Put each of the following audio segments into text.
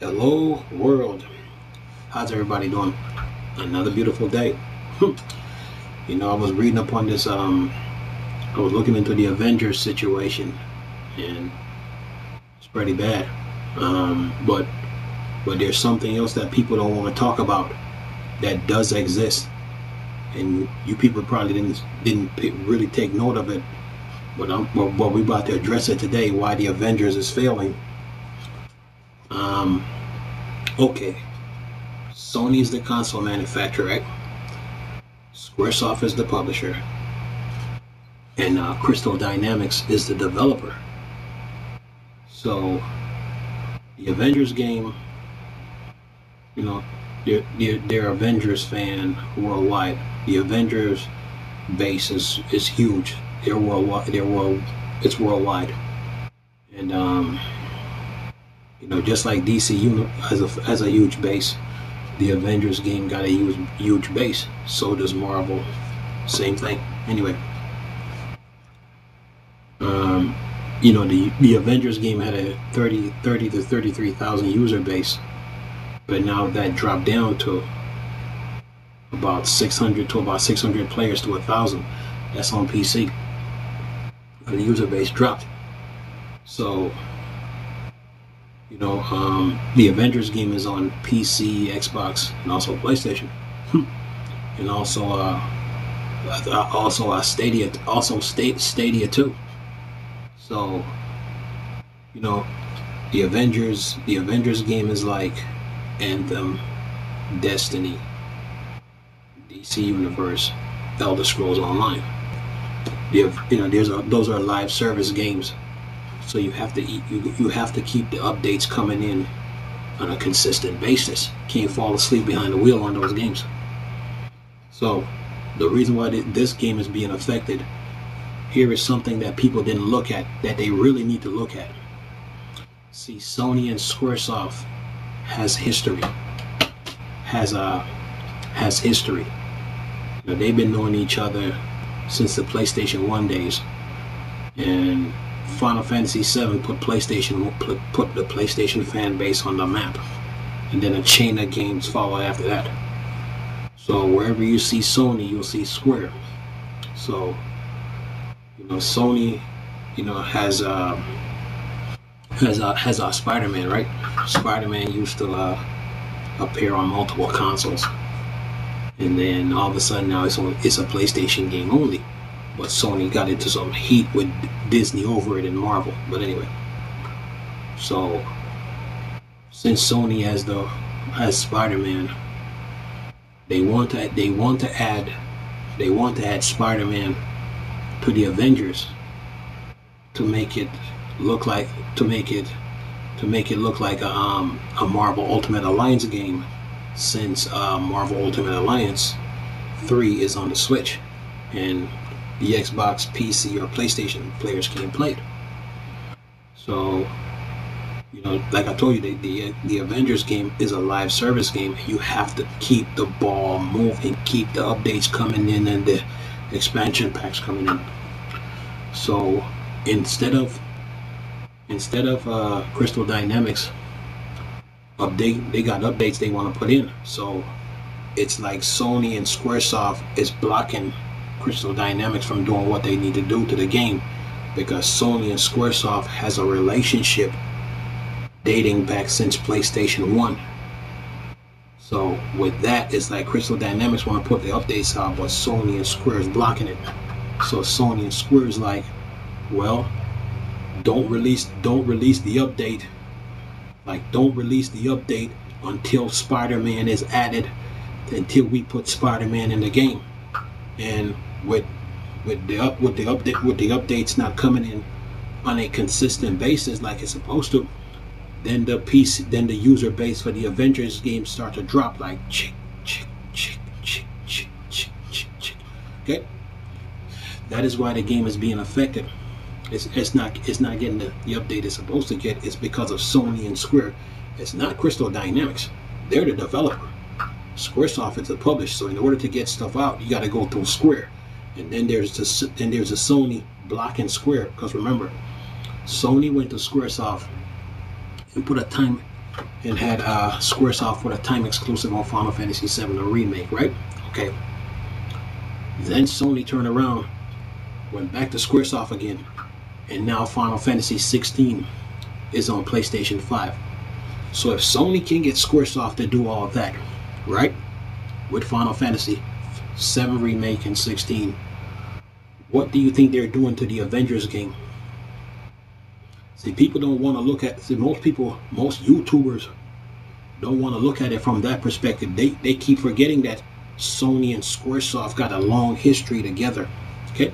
Hello world, how's everybody doing? Another beautiful day. I was reading up on this. I was looking into the Avengers situation, and it's pretty bad. But there's something else that people don't want to talk about that does exist, and you people probably didn't really take note of it. But we're about to address it today. Why the Avengers is failing. Okay, Sony is the console manufacturer, right? Squaresoft is the publisher, and Crystal Dynamics is the developer. So the Avengers game, they're Avengers fan worldwide. The Avengers base is huge. They're worldwide. It's worldwide, and just like DC has a huge base, the Avengers game got a huge base. So does Marvel. Same thing. Anyway, the Avengers game had a 30 to 33,000 user base, but now that dropped down to about 600 players to 1,000. That's on PC. The user base dropped. So the Avengers game is on PC, Xbox, and also PlayStation, and also Stadia too. So the Avengers game is like Anthem, Destiny, DC Universe, Elder Scrolls Online. Those are live service games. So you have to keep the updates coming in on a consistent basis. Can't fall asleep behind the wheel on those games. So the reason why this game is being affected, here is something that people didn't look at that they really need to look at. See, Sony and Squaresoft has history. Has history. They've been knowing each other since the PlayStation 1 days, and Final Fantasy VII put the PlayStation fan base on the map, and then a chain of games followed after that. So wherever you see Sony, you'll see Square. So Sony, has Spider-Man, right? Spider-Man used to appear on multiple consoles, and then all of a sudden now it's a PlayStation game only. But Sony got into some heat with Disney over it and Marvel. But anyway, so since Sony has Spider-Man, they want to add Spider-Man to the Avengers to make it look like a Marvel Ultimate Alliance game, since Marvel Ultimate Alliance 3 is on the Switch, and the Xbox, PC, or PlayStation players can't play it. So, like I told you, the Avengers game is a live service game. You have to keep the ball moving, keep the updates coming in, and the expansion packs coming in. So instead of Crystal Dynamics they got updates they want to put in. So it's like Sony and Squaresoft is blocking Crystal Dynamics from doing what they need to do to the game, because Sony and Squaresoft has a relationship dating back since PlayStation 1. So with that, it's like Crystal Dynamics want to put the updates out, but Sony and Square is blocking it. So Sony and Square is like, well, don't release the update. Like, don't release the update until Spider-Man is added, until we put Spider-Man in the game. And with the updates not coming in on a consistent basis like it's supposed to, then the user base for the Avengers game start to drop like chick. Okay, that is why the game is being affected. It's not getting the update it's supposed to get. It's because of Sony and Square. It's not Crystal Dynamics. They're the developer. Squaresoft is the publisher. So in order to get stuff out, you got to go through Square. And then there's a Sony blocking Square, because remember, Sony went to Squaresoft and put a time and had Squaresoft with a time exclusive on Final Fantasy VII, a remake, right? Okay. Then Sony turned around, went back to Squaresoft again, and now Final Fantasy 16 is on PlayStation 5. So if Sony can get Squaresoft to do all of that, right, with Final Fantasy 7 remake and 16, what do you think they're doing to the Avengers game? See, people don't want to look at, see, most YouTubers don't want to look at it from that perspective. They keep forgetting that Sony and Squaresoft got a long history together. Okay?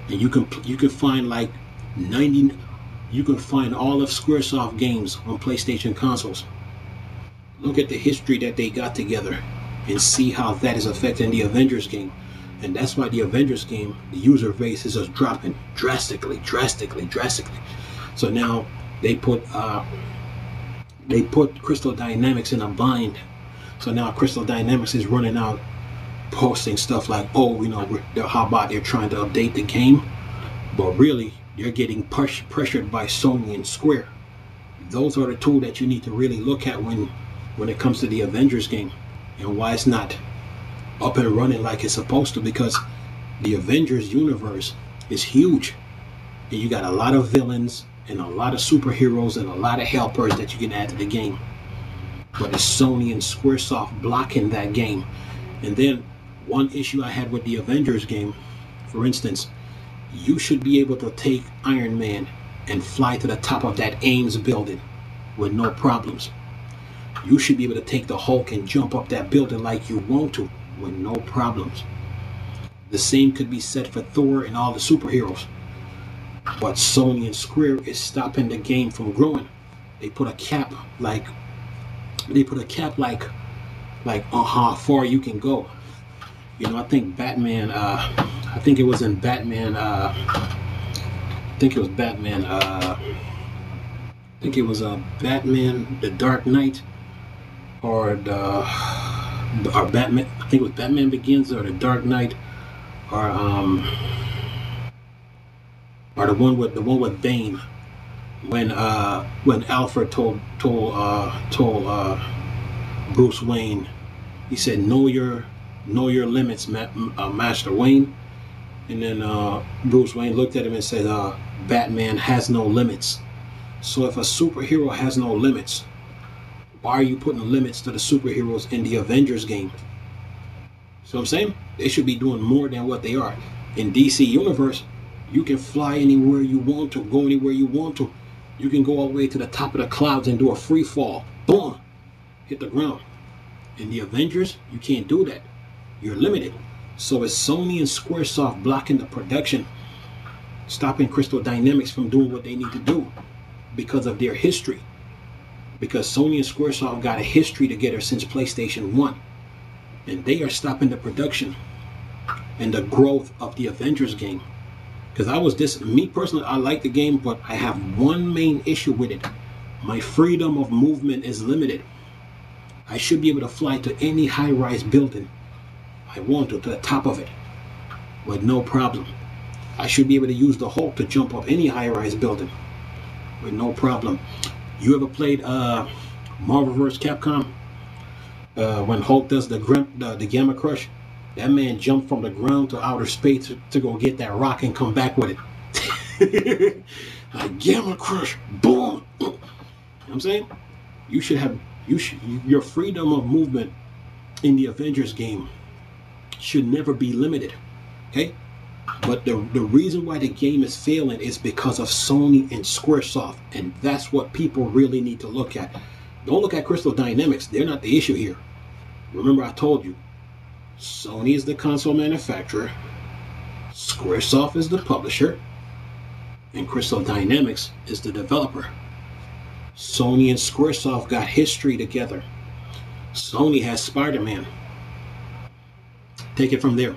And you can find like 90, you can find all of Squaresoft games on PlayStation consoles. Look at the history that they got together and see how that is affecting the Avengers game. And that's why the Avengers game, the user base is just dropping drastically. So now they put Crystal Dynamics in a bind. So now Crystal Dynamics is running out, posting stuff like, oh, you know, how about they're trying to update the game, but really they're getting pressured by Sony and Square. Those are the two that you need to really look at when it comes to the Avengers game, and why it's not up and running like it's supposed to, because the Avengers universe is huge, and you got a lot of villains and a lot of superheroes and a lot of helpers that you can add to the game. But it's Sony and Squaresoft blocking that game. And then one issue I had with the Avengers game, for instance, you should be able to take Iron Man and fly to the top of that Ames building with no problems. You should be able to take the Hulk and jump up that building like you want to with no problems. The same could be said for Thor and all the superheroes. But Sony and Square is stopping the game from growing. They put a cap like on how far you can go. You know, I think Batman, I think it was in Batman, Batman The Dark Knight, or Batman, I think it was Batman Begins or The Dark Knight, or the one with Bane, when Alfred told Bruce Wayne, he said, know your limits, Master Wayne. And then Bruce Wayne looked at him and said, Batman has no limits. So if a superhero has no limits, why are you putting limits to the superheroes in the Avengers game? So I'm saying they should be doing more than what they are. In DC Universe, you can fly anywhere you want to, go anywhere you want to. You can go all the way to the top of the clouds and do a free fall. Boom! Hit the ground. In the Avengers, you can't do that. You're limited. So it's Sony and Squaresoft blocking the production, stopping Crystal Dynamics from doing what they need to do because of their history. Because Sony and Squaresoft got a history together since PlayStation 1. And they are stopping the production and the growth of the Avengers game. Because me personally, I like the game, but I have one main issue with it. My freedom of movement is limited. I should be able to fly to any high-rise building I want to the top of it with no problem. I should be able to use the Hulk to jump up any high-rise building with no problem. You ever played Marvel vs. Capcom? When Hulk does the Gamma Crush? That man jumped from the ground to outer space to go get that rock and come back with it. Like Gamma Crush, boom. You know what I'm saying? Your freedom of movement in the Avengers game should never be limited. Okay? But the reason why the game is failing is because of Sony and Squaresoft. And that's what people really need to look at. Don't look at Crystal Dynamics. They're not the issue here. Remember, I told you, Sony is the console manufacturer, Squaresoft is the publisher, and Crystal Dynamics is the developer. Sony and Squaresoft got history together. Sony has Spider-Man. Take it from there.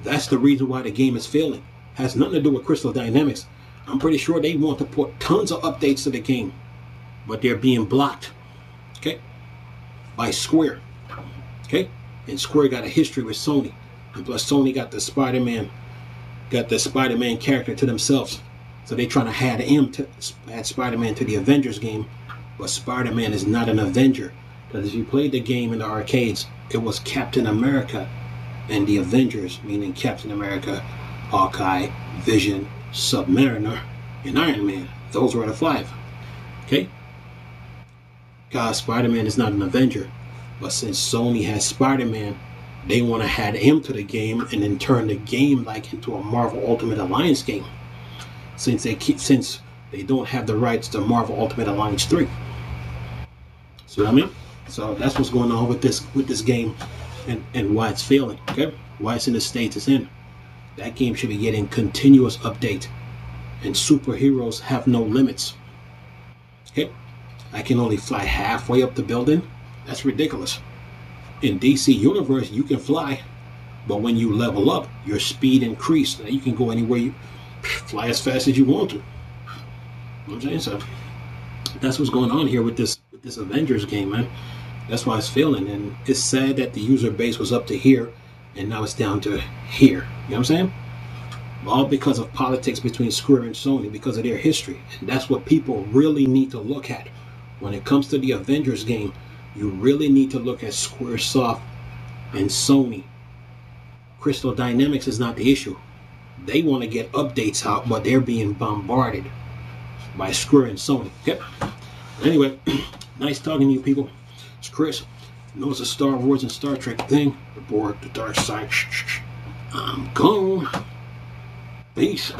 That's the reason why the game is failing. Has nothing to do with Crystal Dynamics. I'm pretty sure they want to put tons of updates to the game, but they're being blocked, okay, by Square, okay? And Square got a history with Sony, and plus Sony got the Spider-Man character to themselves, so they trying to add Spider-Man to the Avengers game, but Spider-Man is not an Avenger. Because if you played the game in the arcades, it was Captain America and the Avengers, meaning Captain America, Hawkeye, Vision, Submariner, and Iron Man. Those were the 5. Okay? God, Spider-Man is not an Avenger. But since Sony has Spider-Man, they want to add him to the game and then turn the game like into a Marvel Ultimate Alliance game. Since they don't have the rights to Marvel Ultimate Alliance 3. See what I mean? So that's what's going on with this game and why it's failing. Okay? Why it's in the state it's in. That game should be getting continuous update. And superheroes have no limits. Okay? I can only fly halfway up the building. That's ridiculous. In DC Universe, you can fly, but when you level up, your speed increases. Now you can go anywhere, you fly as fast as you want to. You know what I'm saying? So that's what's going on here with this Avengers game, man. That's why it's failing, and it's sad that the user base was up to here, and now it's down to here. You know what I'm saying? All because of politics between Square and Sony, because of their history. And that's what people really need to look at. When it comes to the Avengers game, you really need to look at Squaresoft and Sony. Crystal Dynamics is not the issue. They want to get updates out, but they're being bombarded by Square and Sony. Okay? Anyway, nice talking to you people. It's Chris. You know it's a Star Wars and Star Trek thing. The board, the dark side. I'm gone. Peace.